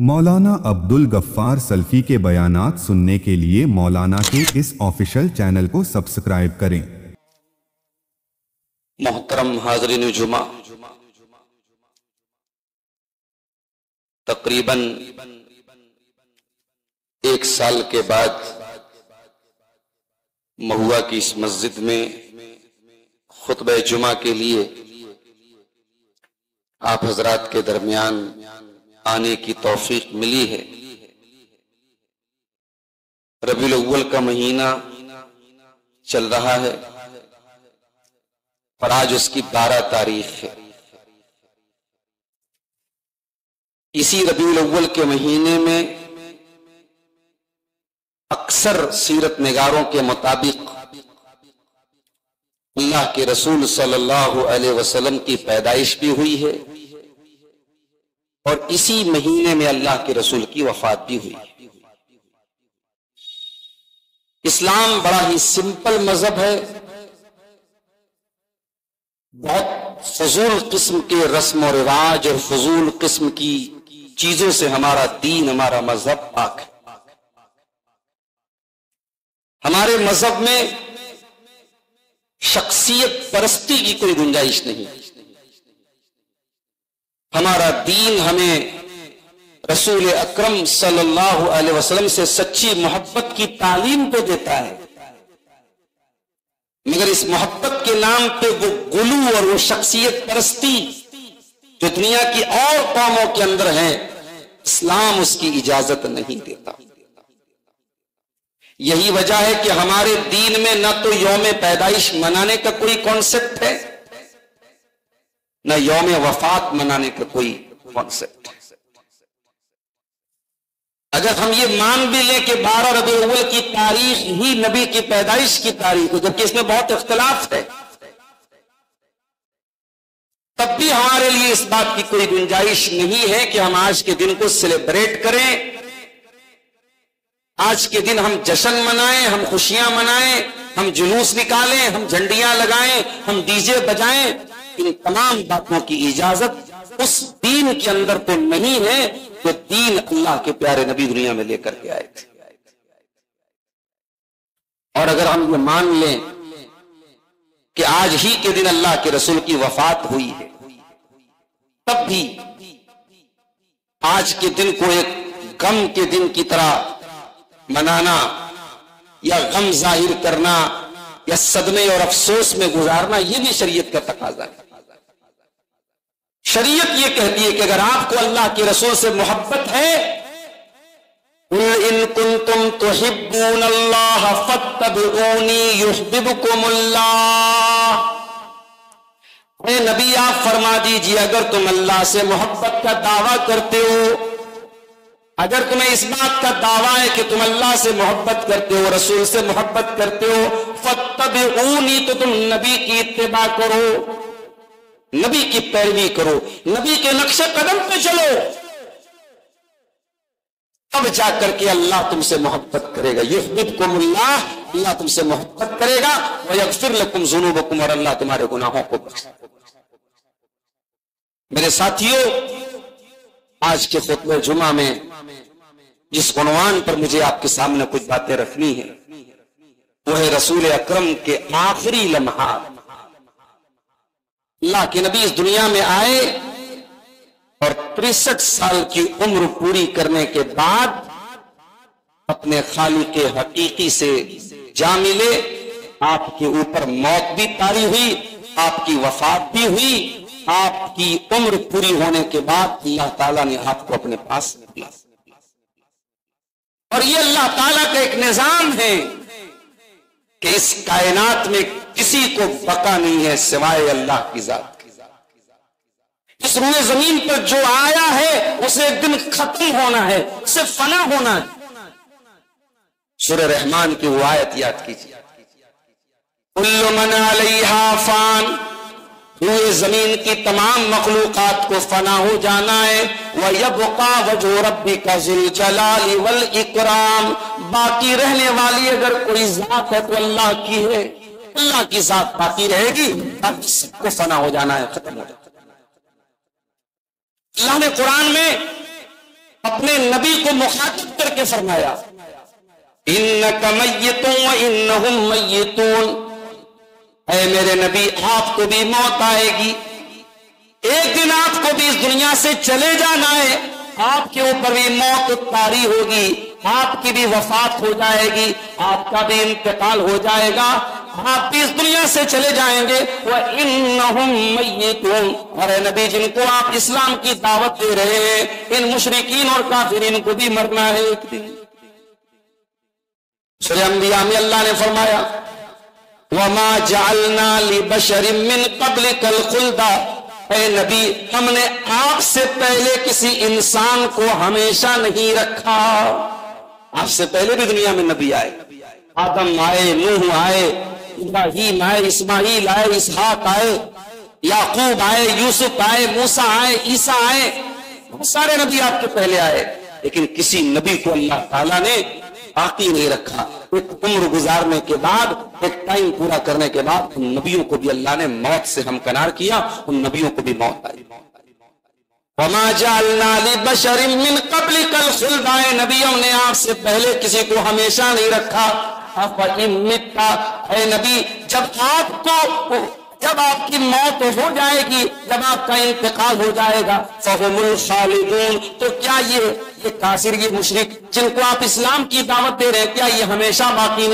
مولانا عبدل غفار سلفی کے بیانات سننے کے لیے مولانا کے اس آفیشل چینل کو سبسکرائب کریں۔ محترم حاضرین جمعہ، تقریباً 1 سال کے بعد مہوا کی اس مسجد میں خطبہ جمعہ کے لیے آپ حضرات کے درمیان آنے کی توفیق ملی ہے۔ ربیع الاول کا مہینہ چل رہا ہے اور آج اس کی 12 تاریخ ہے۔ اسی ربیع الاول کے مہینے میں اکثر سیرت نگاروں کے مطابق اللہ کے رسول صلی اللہ علیہ وسلم کی پیدائش بھی ہوئی ہے اور اسی مہینے میں اللہ کے رسول کی وفات بھی ہوئی ہے۔ اسلام بڑا ہی سمپل مذہب ہے، بہت فضول قسم کے رسم و رواج اور فضول قسم کی چیزوں سے ہمارا دین، ہمارا مذہب پاک ہے۔ ہمارے مذہب میں شخصیت پرستی کی کوئی گنجائش نہیں۔ ہمارا دین ہمیں رسول اکرم صلی اللہ علیہ وسلم سے سچی محبت کی تعلیم کو دیتا ہے، مگر اس محبت کے نام پہ وہ غلو اور وہ شخصیت پرستی جو دنیا کی اور قوموں کے اندر ہے، اسلام اس کی اجازت نہیں دیتا۔ یہی وجہ ہے کہ ہمارے دین میں نہ تو یوم پیدائش منانے کا کوئی کانسیپٹ ہے، نہ یوم وفات منانے کا کوئی کانسیپٹ ہے۔ اگر ہم یہ مان بھی لیں کہ 12 ربیع الاول کی تاریخ ہی نبی کی پیدائش کی تاریخ ہے، جبکہ اس میں بہت اختلاف ہے، تب بھی ہمارے لیے اس بات کی کوئی گنجائش نہیں ہے کہ ہم آج کے دن کو سیلیبریٹ کریں، آج کے دن ہم جشن منائیں، ہم خوشیاں منائیں، ہم جلوس نکالیں، ہم جھنڈیاں لگائیں، ہم ڈی جے بجائیں۔ ان تمام باتوں کی اجازت اس دین کے اندر تو نہیں ہے جو دین اللہ کے پیارے نبی دنیا میں لے کر کے آئے تھے۔ اور اگر ہم یہ مان لیں کہ آج ہی کے دن اللہ کے رسول کی وفات ہوئی ہے، تب بھی آج کے دن کو ایک غم کے دن کی طرح منانا یا غم ظاہر کرنا یا صدمے اور افسوس میں گزارنا، یہ بھی شریعت کا تقاضا ہے۔ شریعت یہ کہتی ہے کہ اگر آپ کو اللہ کے رسول سے محبت ہے، قُلْ إِن كُنتُمْ تُحِبُّونَ اللَّهَ فَاتَّبِعُونِي يُحْبِبْكُمُ اللَّهُ۔ اے نبی آپ فرما دیجئے اگر تم اللہ سے محبت کا دعویٰ کرتے ہو، اگر تمہیں اس بات کا دعویٰ ہے کہ تم اللہ سے محبت کرتے ہو، رسول سے محبت کرتے ہو، فَاتَّبِعُونِي تو تم نبی کی اتباع کرو، نبی کی پیروی کرو، نبی کے نقش قدم پہ چلو، اب جا کر کے اللہ تم سے محبت کرے گا۔ یحببکم اللہ، اللہ تم سے محبت کرے گا، ویغفر لکم ذنوبکم، اور اللہ تمہارے گناہوں کو بخشے گا۔ میرے ساتھیوں، آج کے خطبہ جمعہ میں جس عنوان پر مجھے آپ کے سامنے کچھ باتیں رکھنی ہیں وہ ہے رسول اکرم کے آخری لمحات۔ اللہ کے نبی اس دنیا میں آئے اور 63 سال کی عمر پوری کرنے کے بعد اپنے خالق حقیقی سے جا ملے۔ آپ کے اوپر موت بھی طاری ہوئی، آپ کی وفات بھی ہوئی، آپ کی عمر پوری ہونے کے بعد اللہ تعالیٰ نے آپ کو اپنے پاس بلایا۔ اور یہ اللہ تعالیٰ کا ایک نظام ہے کہ اس کائنات میں کسی کو بقا نہیں ہے سوائے اللہ کی ذات کی۔ اس روئے زمین پر جو آیا ہے اسے ایک دن ختم ہونا ہے، اسے فنا ہونا ہے۔ سورہ رحمان کی وہ آیت یاد کیجیے، کل من علیہا فان، روئے زمین کی تمام مخلوقات کو فنا ہو جانا ہے، وَيَبْقَى وَجْهُ رَبِّكَ ذُو الْجَلَالِ وَالْإِكْرَامِ، باقی رہنے والی اگر کوئی ذات ہے تو اللہ کی ہے، اللہ کی ذات باقی رہے گی، اب سب کو فنا ہو جانا ہے، ختم ہو جانا ہے۔ اللہ نے قرآن میں اپنے نبی کو مخاطب کر کے فرمایا انک میتون و انہم میتون، اے میرے نبی آپ کو بھی موت آئے گی، ایک دن آپ کو بھی اس دنیا سے چلے جانا ہے، آپ کے اوپر بھی موت طاری ہوگی، آپ کی بھی وفات ہو جائے گی، آپ کا بھی انتقال ہو جائے گا، آپ بھی اس دنیا سے چلے جائیں گے، وَإِنَّهُمْ مَيِّتُونَ، اور اے نبی جن کو آپ اسلام کی دعوت دے رہے ہیں ان مشرکین اور کافرین کو بھی مرنا ہے ایک دن۔ سورہ انبیاء میں اللہ نے فرمایا وَمَا جَعَلْنَا لِبَشَرٍ مِّن قَبْلِكَ الْخُلْدَ، اے نبی ہم نے آپ سے پہلے کسی انسان کو ہمیشہ نہیں رکھا، آپ سے پہلے بھی دنیا میں نبی آئے، آدم آئے، نوح آئے، ابراہیم آئے، اسماعیل آئے، اسحاق آئے، یعقوب آئے، یوسف آئے، موسیٰ آئے، عیسیٰ آئے، بہت سارے نبی آپ کے پہلے آئے، لیکن کسی نبی کو اللہ تعالیٰ نے باقی نہیں رکھا۔ ایک عمر گزارنے کے بعد، ایک ٹائم پورا کرنے کے بعد ان نبیوں کو بھی اللہ نے موت سے ہمکنار کیا، ان نبیوں کو بھی موت آئی۔ وَمَا جَعَلْنَا لِبَشَرٍ مِّن قَبْلِكَ الْخُلْدَ، اے نبی ہم نے آپ سے پہلے کسی کو ہمیشہ نہیں رکھا۔ أَفَإِن مِتَّ، اے نبی جب آپ کی موت ہو جائے گی، جب آپ کا انتقال ہو جائے گا، فَهُمُ الْخَالِدُونَ، تو کیا یہ کافر، یہ مشرک جن کو آپ اسلام کی دعوت دے رہے ہیں، کیا یہ ہمیشہ باقی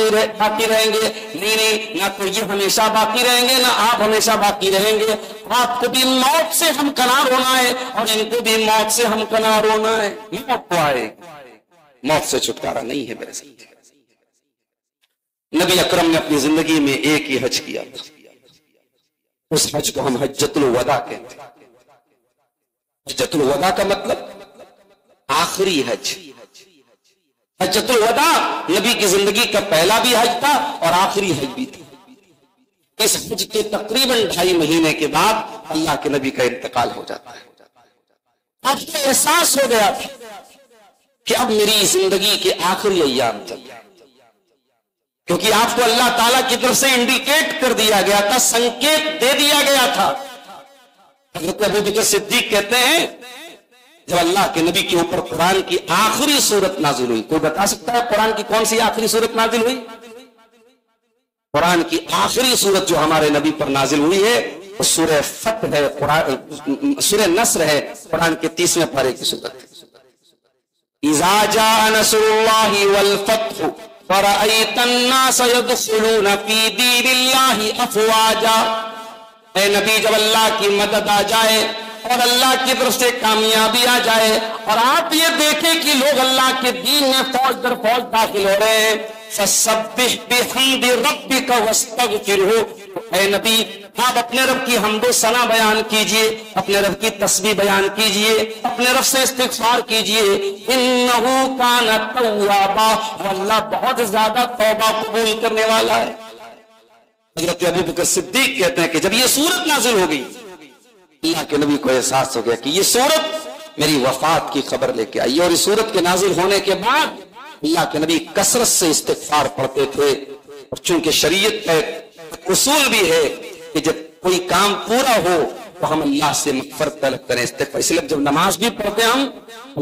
رہیں گے؟ نہیں، نہ تو یہ ہمیشہ باقی رہیں گے، نہ آپ ہمیشہ باقی رہیں گے۔ آپ کو بھی موت سے ہمکنار ہونا ہے اور ان کو بھی موت سے ہمکنار ہونا ہے۔ موت تو آئے، موت سے چھٹکارا نہیں ہے میرے ساتھ۔ نبی اکرم نے اپنی زندگی میں ایک ہی حج کیا تھا، اس حج کو ہم حجۃ الوداع کہتے ہیں۔ حجۃ الوداع کا مطلب آخری حج۔ حجۃ الوداع نبی کی زندگی کا پہلا بھی حج تھا اور آخری حج بھی تھا۔ اس حج کے تقریباً 2.5 مہینے کے بعد اللہ کے نبی کا انتقال ہو جاتا ہے۔ اب تو احساس ہو گیا تھا کہ اب میری زندگی کے آخری ایام چل رہے ہیں، کیونکہ آپ کو اللہ تعالیٰ کی طرف سے انڈیکیٹ کر دیا گیا تھا، سنکیت دے دیا گیا تھا۔ حضرت ابوبکر صدیق کہتے ہیں جب اللہ کے نبی کے اوپر قرآن کی آخری سورت نازل ہوئی، کوئی بتا سکتا ہے قرآن کی کون سی آخری سورت نازل ہوئی؟ قرآن کی آخری سورت جو ہمارے نبی پر نازل ہوئی ہے وہ سورہ فتح ہے، سورہ نصر ہے، قرآن کے 30ویں پارے کی سورت ہے۔ اذا جاء نصر اللہ والفتح وَرَأَيْتَ النَّاسَ يَدْخُلُونَ فِي دِينِ اللَّهِ أَفْوَاجًا، اے نبی جب اللہ کی مدد آ جائے اور اللہ کی طرف سے کامیابی آ جائے اور آپ یہ دیکھیں کہ لوگ اللہ کے دین میں فوج در فوج داخل ہو رہے ہیں، فَسَبِّحْ بِحَمْدِ رَبِّكَ وَاسْتَغْفِرْهُ، اے نبی آپ اپنے رب کی حمد و ثنا بیان کیجئے، اپنے رب کی تسبیح بیان کیجئے، اپنے رب سے استغفار کیجئے، انہو کان توابا، اللہ بہت زیادہ توبہ قبول کرنے والا ہے۔ حضرت ابوبکر صدیق کہتے ہیں کہ جب یہ سورت نازل ہو گئی اللہ کے نبی کو احساس ہو گیا کہ یہ سورت میری وفات کی خبر لے کے آئی، اور اس سورت کے نازل ہونے کے بعد اللہ کے نبی کثرت سے استغفار پڑھتے تھے، اور چونکہ شریعت کا اصول بھی ہے کہ جب کوئی کام پورا ہو تو ہم اللہ سے مغفرت طلب کریں، استغفار، اس لیے جب نماز بھی پڑھتے ہیں ہم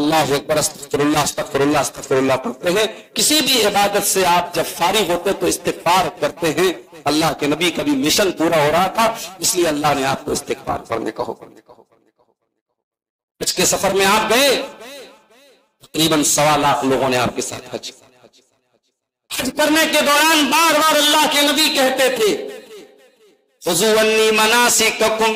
اللہ اکبر استغفر اللہ استغفر اللہ استغفر اللہ پڑھتے ہیں۔ کسی بھی عبادت سے آپ جب فارغ ہوتے تو استغفار کرتے ہیں۔ اللہ کے نبی کا بھی مشن پورا ہو رہا تھا، اس لیے اللہ نے آپ کو استغفار پڑھنے کا حکم دیا۔ حج کے سفر میں آپ گئے، تقریباً 1.25 لاکھ لوگوں نے آپ کے ساتھ حج کرنے کے دوران بار بار اللہ کے نبی کہتے تھے خذوا عنی مناسککم،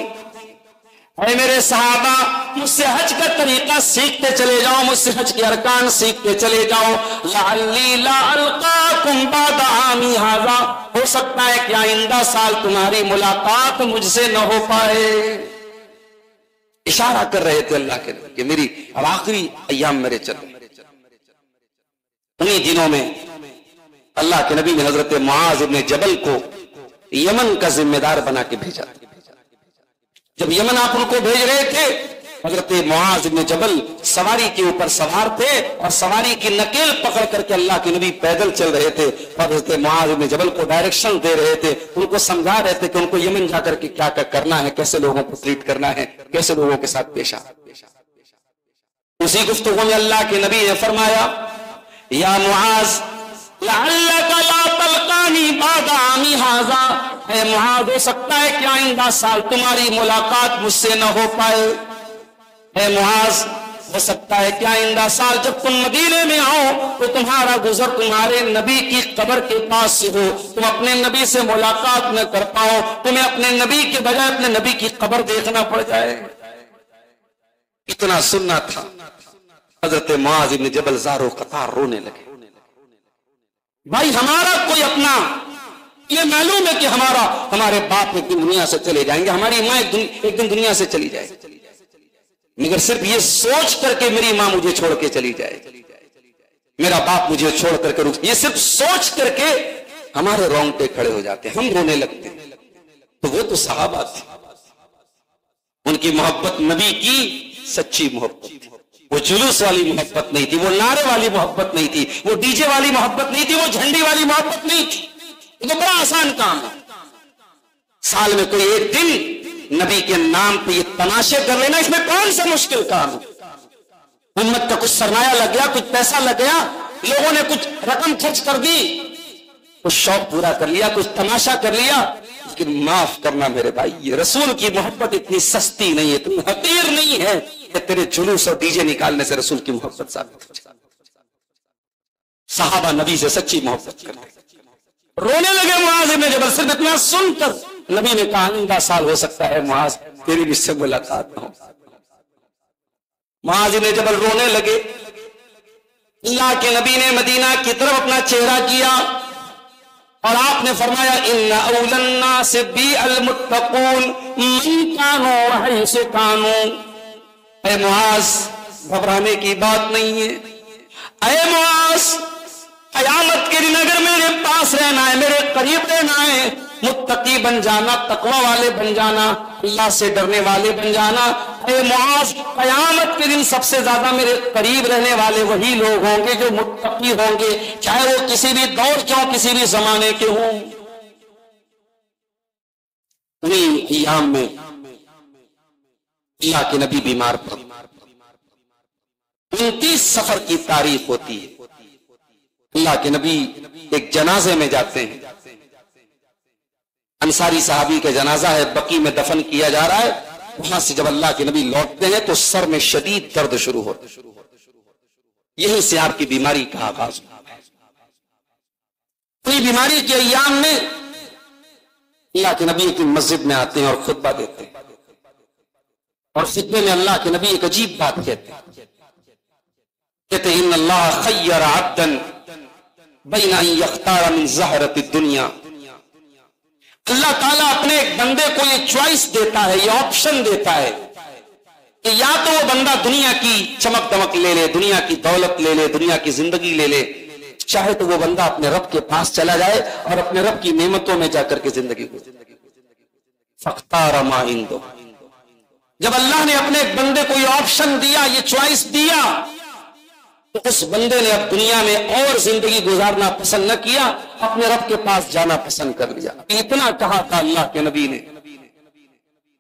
اے میرے صحابہ مجھ سے حج کا طریقہ سیکھتے چلے جاؤ، مجھ سے حج کے ارکان سیکھتے چلے جاؤ، لعلی لا القاکم بعد عامی ھذا، ہو سکتا ہے کہ آئندہ سال تمہاری ملاقات مجھ سے نہ ہو پائے۔ اشارہ کر رہے تھے اللہ کے نبی کہ میری اب آخری ایام میرے چل رہے۔ انہی دنوں میں اللہ کے نبی نے حضرت معاذ ابن جبل کو یمن کا ذمہ دار بنا کے بھیجا۔ جب یمن آپ ان کو بھیج رہے تھے، حضرت معاذ ابن جبل سواری کے اوپر سوار تھے اور سواری کی نکیل پکڑ کر کے اللہ کے نبی پیدل چل رہے تھے، اور حضرت معاذ ابن جبل کو ڈائریکشن دے رہے تھے، ان کو سمجھا رہے تھے کہ ان کو یمن جا کر کے کیا کرنا ہے، کیسے لوگوں کو ٹریٹ کرنا ہے، کیسے لوگوں کے ساتھ پیش آنا۔ اسی گفتگو میں اللہ کے نبی نے فرمایا یا معاذ لعلک لا تلقانی بعد عامی ھذا، اے معاذ ہو سکتا ہے کہ آئندہ سال تمہاری ملاقات مجھ سے نہ ہو پائے، اے معاذ ہو سکتا ہے کہ آئندہ سال جب تم مدینے میں آؤ تو تمہارا گزر تمہارے نبی کی قبر کے پاس سے ہو، تم اپنے نبی سے ملاقات نہ کر پاؤ، تمہیں اپنے نبی کے بجائے اپنے نبی کی قبر دیکھنا پڑ جائے۔ اتنا سننا تھا، حضرت معاذ بن جبل زارو قطار رونے لگے۔ بھائی ہمارا کوئی اپنا، یہ معلوم ہے کہ ہمارے باپ ایک دن دنیا سے چلے جائیں گے، ہماری ماں ایک دن دنیا سے چلی جائے، مگر صرف یہ سوچ کر کے میری ماں مجھے چھوڑ کے چلی جائے، میرا باپ مجھے چھوڑ کر کے یہ صرف سوچ کر کے ہمارے رونگٹے کھڑے ہو جاتے ہیں، ہم رونے لگتے ہیں۔ تو وہ تو صحابہ تھے، ان کی محبت نبی کی سچی محبت تھی، وہ جلوس والی محبت نہیں تھی، وہ نعرے والی محبت نہیں تھی، وہ ڈی جے والی محبت نہیں تھی، وہ جھنڈی والی محبت نہیں تھی۔ یہ تو بڑا آسان کام ہے، سال میں کوئی ایک دن نبی کے نام پہ یہ تماشے کر لینا، اس میں کون سا مشکل کام ہے؟ امت کا کچھ سرمایہ لگ گیا، کچھ پیسہ لگ گیا، لوگوں نے کچھ رقم خرچ کر دی، کچھ شوق پورا کر لیا، کچھ تماشا کر لیا، لیکن معاف کرنا میرے بھائی، یہ رسول کی محبت اتنی سستی نہیں ہے، اتنی حقیر نہیں ہے کہ تیرے جلوس اور ڈی جے نکالنے سے رسول کی محبت ثابت ہو جائے۔ صحابہ نبی سے سچی محبت کرتے، رونے لگے معاذ بن جبل، صرف اتنا سن کر نبی نے کہا آئندہ سال ہو سکتا ہے معاذ تیری مجھ سے ملاقات نہ ہو۔ معاذ بن جبل رونے لگے، اللہ کے نبی نے مدینہ کی طرف اپنا چہرہ کیا اور آپ نے فرمایا ان اول الناس بی المتقون من کانوا وحیث کانوا۔ اے معاذ گھبرانے کی بات نہیں ہے، اے معاذ قیامت کے دن اگر میرے پاس رہنا ہے، میرے قریب رہنا ہے، متقی بن جانا، تقوی والے بن جانا، اللہ سے ڈرنے والے بن جانا، اے معاذ قیامت کے دن سب سے زیادہ میرے قریب رہنے والے وہی لوگ ہوں گے جو متقی ہوں گے، چاہے وہ کسی بھی دور کے ہوں، کسی بھی زمانے کے ہوں۔ انہیں ایام میں اللہ کے نبی بیمار پڑے، 29 سفر کی تاریخ ہوتی ہے، اللہ کے نبی ایک جنازے میں جاتے ہیں، انصاری صحابی کا جنازہ ہے، بقی میں دفن کیا جا رہا ہے، وہاں سے جب اللہ کے نبی لوٹتے ہیں تو سر میں شدید درد شروع ہوتا ہے، یہی سے آپ کی بیماری کا آغاز ہوا۔ پوری بیماری کے ایام میں اللہ کے نبی کی مسجد میں آتے ہیں اور خطبہ دیتے ہیں، اور خطبے میں اللہ کے نبی ایک عجیب بات کہتے ہیں، کہتے ہیں ان اللہ خیر عبدا بین ان یختار من زہرۃ الدنیا۔ اللہ تعالیٰ اپنے ایک بندے کو یہ چوائس دیتا ہے، یہ آپشن دیتا ہے کہ یا تو وہ بندہ دنیا کی چمک دمک لے لے، دنیا کی دولت لے لے، دنیا کی زندگی لے لے، چاہے تو وہ بندہ اپنے رب کے پاس چلا جائے اور اپنے رب کی نعمتوں میں جا کر کے زندگی گزارے۔ فاختار ما عنده، جب اللہ نے اپنے ایک بندے کو یہ آپشن دیا، یہ چوائس دیا، تو اس بندے نے اب دنیا میں اور زندگی گزارنا پسند نہ کیا، اپنے رب کے پاس جانا پسند کر لیا۔ اتنا کہا تھا اللہ کے نبی نے،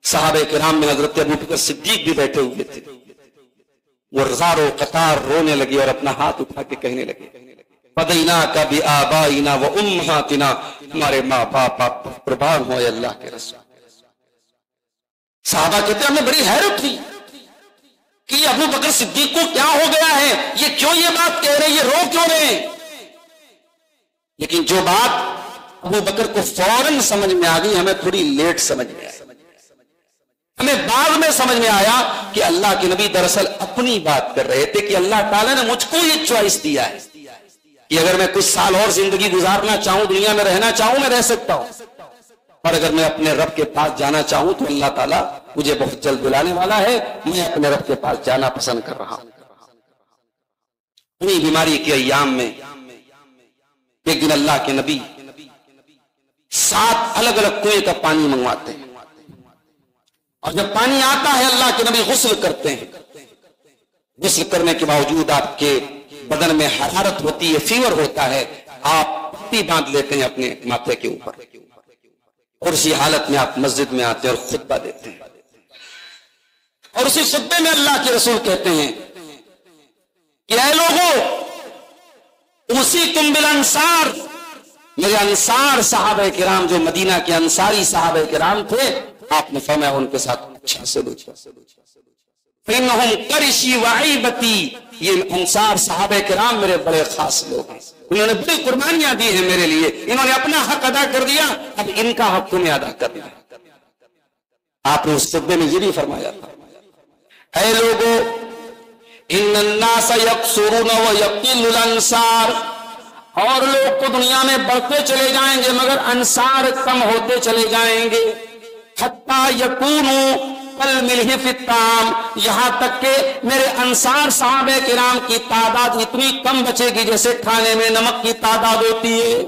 صحابہ کرام میں حضرت ابوبکر صدیق بھی بیٹھے ہوئے تھے، وہ زارو قطار رونے لگے اور اپنا ہاتھ اٹھا کے کہنے لگے فدیناک بآبائنا وامہاتنا، ہمارے ماں باپ آپ پر قربان ہو اے اللہ کے رسول۔ صحابہ کہتے ہیں ہمیں بڑی حیرت ہوئی کہ ابو بکر صدیق کو کیا ہو گیا ہے، یہ کیوں یہ بات کہہ رہے ہیں، یہ رو کیوں رہے ہیں؟ لیکن جو بات ابو بکر کو فوراً سمجھ میں آ گئی، ہمیں تھوڑی لیٹ سمجھ میں آئی، ہمیں بعد میں سمجھ میں آیا کہ اللہ کے نبی دراصل اپنی بات کر رہے تھے کہ اللہ تعالیٰ نے مجھ کو یہ چوائس دیا ہے کہ اگر میں کچھ سال اور زندگی گزارنا چاہوں، دنیا میں رہنا چاہوں، میں رہ سکتا ہوں، اور اگر میں اپنے رب کے پاس جانا چاہوں تو اللہ تعالیٰ مجھے بہت جلد بلانے والا ہے، میں اپنے رب کے پاس جانا پسند کر رہا ہوں۔ انہی بیماری کے ایام میں ایک دن اللہ کے نبی 7 الگ الگ کنویں کا پانی منگواتے ہیں، اور جب پانی آتا ہے اللہ کے نبی غسل کرتے ہیں، غسل کرنے کے باوجود آپ کے بدن میں حرارت ہوتی ہے، فیور ہوتا ہے، آپ پٹی باندھ لیتے ہیں اپنے ماتھے کے اوپر، اور اسی حالت میں آپ مسجد میں آتے ہیں اور خطبہ دیتے ہیں، اور اسی خطبے میں اللہ کے رسول کہتے ہیں کہ اے لوگوں اوصیکم بالانصار، میرے انصار صحابہ کرام جو مدینہ کے انصاری صحابہ کرام تھے، آپ نے فرمایا ان کے ساتھ اچھا سلوک، فإنہم قرشی وعیبتی، یہ انصار صحابہ کرام میرے بڑے خاص لوگ ہیں، انہوں نے بڑی قربانیاں دی ہیں میرے لیے، انہوں نے اپنا حق ادا کر دیا، اب ان کا حق تمہیں ادا کرنا ہے۔ آپ نے اس خطبے میں یہ بھی فرمایا تھا، اے لوگوں ان الناس یکثرون ویقل الانصار، اور لوگ تو دنیا میں بڑھتے چلے جائیں گے مگر انصار کم ہوتے چلے جائیں گے، حتی یکونوا کالملح فی الطعام، یہاں تک کہ میرے انصار صحابہ کرام کی تعداد اتنی کم بچے گی جیسے کھانے میں نمک کی تعداد ہوتی ہے۔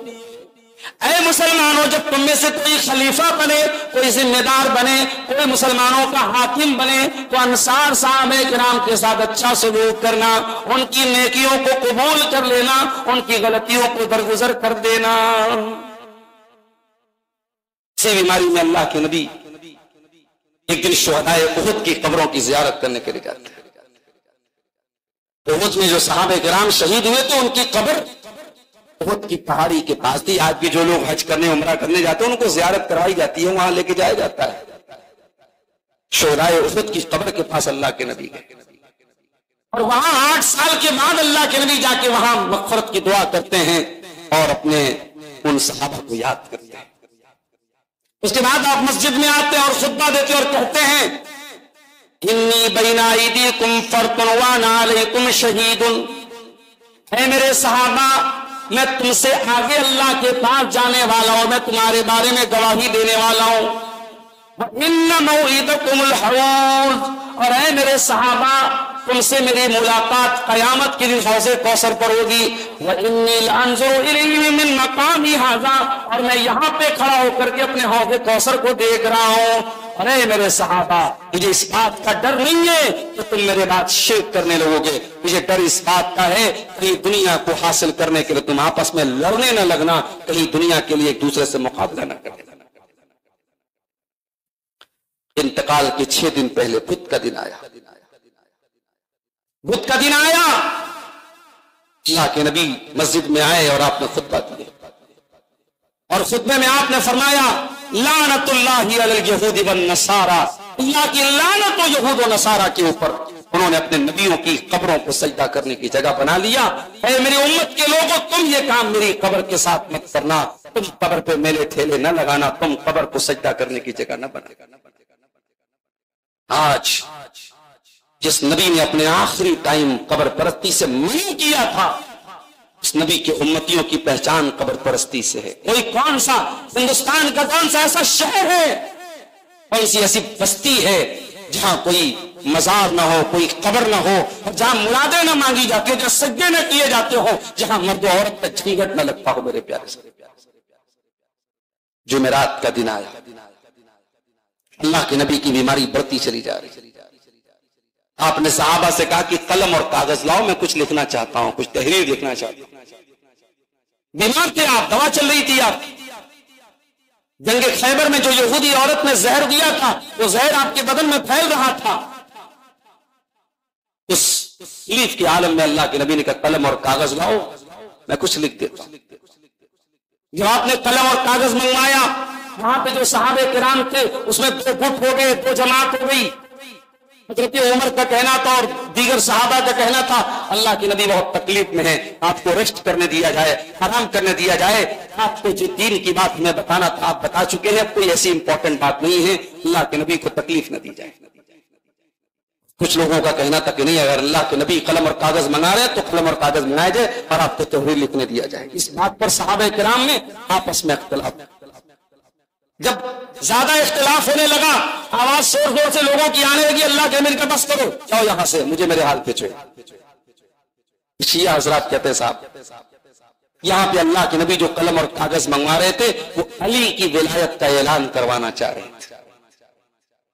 اے مسلمانوں، جب تم میں سے کوئی خلیفہ بنے، کوئی ذمہ دار بنے، کوئی مسلمانوں کا حاکم بنے، تو انصار صحابہ کرام کے ساتھ اچھا سلوک کرنا، ان کی نیکیوں کو قبول کر لینا، ان کی غلطیوں کو درگزر کر دینا۔ اسی بیماری میں اللہ کے نبی ایک دن شہدائے احد کی قبروں کی زیارت کرنے کے لیے جاتے ہیں۔ احد میں جو صحابہ کرام شہید ہوئے تو ان کی قبر احد کی پہاڑی کے پاس تھی۔ آج بھی جو لوگ حج کرنے عمرہ کرنے جاتے ہیں ان کو زیارت کروائی جاتی ہے، وہاں لے کے جایا جاتا ہے۔ شہدائے احد کی قبر کے پاس اللہ کے نبی گئے، اور وہاں 8 سال کے بعد اللہ کے نبی جا کے وہاں مغفرت کی دعا کرتے ہیں اور اپنے ان صحابہ کو یاد کرتے ہیں۔ اس کے بعد آپ مسجد میں آتے ہیں اور خطبہ دیتے اور کہتے ہیں انی بین ایدیکم فرط وانا علیکم شہید، اے میرے صحابہ میں تم سے آگے اللہ کے پاس جانے والا ہوں، میں تمہارے بارے میں گواہی دینے والا ہوں۔ وَإِنَّ مَوْعِدَكُمُ الْحَوْض، اور اے میرے صحابہ تم سے میری ملاقات قیامت کے دن حوض کوثر پر ہوگی۔ وَإِنِّي لَأَنظُرُ إِلَيْهِ مِن مَّقَامِي هَٰذَا، اور میں یہاں پہ کھڑا ہو کر کے اپنے حوض کوثر کو دیکھ رہا ہوں۔ اور اے میرے صحابہ مجھے اس بات کا ڈر نہیں ہے کہ تم میرے بعد شرک کرنے لگو گے، مجھے ڈر اس بات کا ہے کہیں دنیا کو حاصل کرنے کے لیے تم آپس میں لڑنے نہ لگنا، کہیں دنیا کے لیے ایک دوسرے سے مقابلہ نہ کرنے۔ انتقال کے 6 دن پہلے بدھ کا دن آیا، بدھ کا دن آیا، اللہ کے نبی مسجد میں آئے اور آپ نے خطبہ دیا، اور خطبے میں آپ نے فرمایا لعنت اللہ علی الیہود والنصارى، اللہ کی لعنت و یہود و نصارہ کے اوپر، انہوں نے اپنے نبیوں کی قبروں کو سجدہ کرنے کی جگہ بنا لیا۔ اے میری امت کے لوگوں، تم یہ کام میری قبر کے ساتھ مت کرنا، تم قبر پہ میلے ٹھیلے نہ لگانا، تم قبر کو سجدہ کرنے کی جگہ نہ بنانا۔ آج جس نبی نے اپنے آخری ٹائم قبر پرستی سے منع کیا تھا، اس نبی کے امتیوں کی پہچان قبر پرستی سے ہے۔ کوئی کون سا ہندوستان کا کون سا ایسا شہر ہے، کون سی ایسی بستی ہے جہاں کوئی مزار نہ ہو، کوئی قبر نہ ہو، جہاں مرادیں نہ مانگی جاتی ہو، جہاں سجدے نہ کیے جاتے ہو، جہاں مرد و عورت کا جھنجٹ نہ لگتا ہو؟ میرے پیارے سے جمعرات کا دن آیا، اللہ کے نبی کی بیماری بڑھتی چلی جا رہی، آپ نے صحابہ سے کہا کہ قلم اور کاغذ لاؤ، میں کچھ لکھنا چاہتا ہوں، کچھ تحریر لکھنا چاہتا ہوں۔ بیمار تھے آپ، دوا چل رہی تھی آپ کی۔ جنگ خیبر میں جو یہودی عورت نے زہر دیا تھا، وہ زہر آپ کے بدن میں پھیل رہا تھا۔ اس تکلیف کے عالم میں اللہ کے نبی نے کہا قلم اور کاغذ لاؤ، میں کچھ لکھ دیتا ہوں۔ جب آپ نے قلم اور کاغذ منگوایا، وہاں پہ جو صحابہ کرام تھے اس میں 2 گٹ ہو گئے، 2 جماعت ہو گئی۔ حضرت عمر کا کہنا تھا اور دیگر صحابہ کا کہنا تھا اللہ کے نبی بہت تکلیف میں ہے، آپ کو ریسٹ کرنے دیا جائے، آرام کرنے دیا جائے، آپ کو جو دین کی بات ہمیں بتانا تھا آپ بتا چکے ہیں، کوئی ایسی امپورٹنٹ بات نہیں ہے، اللہ کے نبی کو تکلیف نہ دی جائے۔ کچھ لوگوں کا کہنا تھا کہ نہیں، اگر اللہ کے نبی قلم اور کاغذ منگا رہے تو قلم اور کاغذ منگائے جائے اور آپ کو تحریر لکھنے دیا جائے۔ اس بات پر صحابہ کرام میں آپس میں اختلاف، جب زیادہ اختلاف ہونے لگا، آواز زور زور سے لوگوں کی آنے لگی، اللہ کے امیر کا بس کرو، جاؤ یہاں سے، مجھے میرے حال پہ چھوڑو۔ شیعہ حضرات کہتے ہیں صاحب یہاں پہ اللہ کے نبی جو قلم اور کاغذ منگوا رہے تھے وہ علی کی ولایت کا اعلان کروانا چاہ رہے تھے۔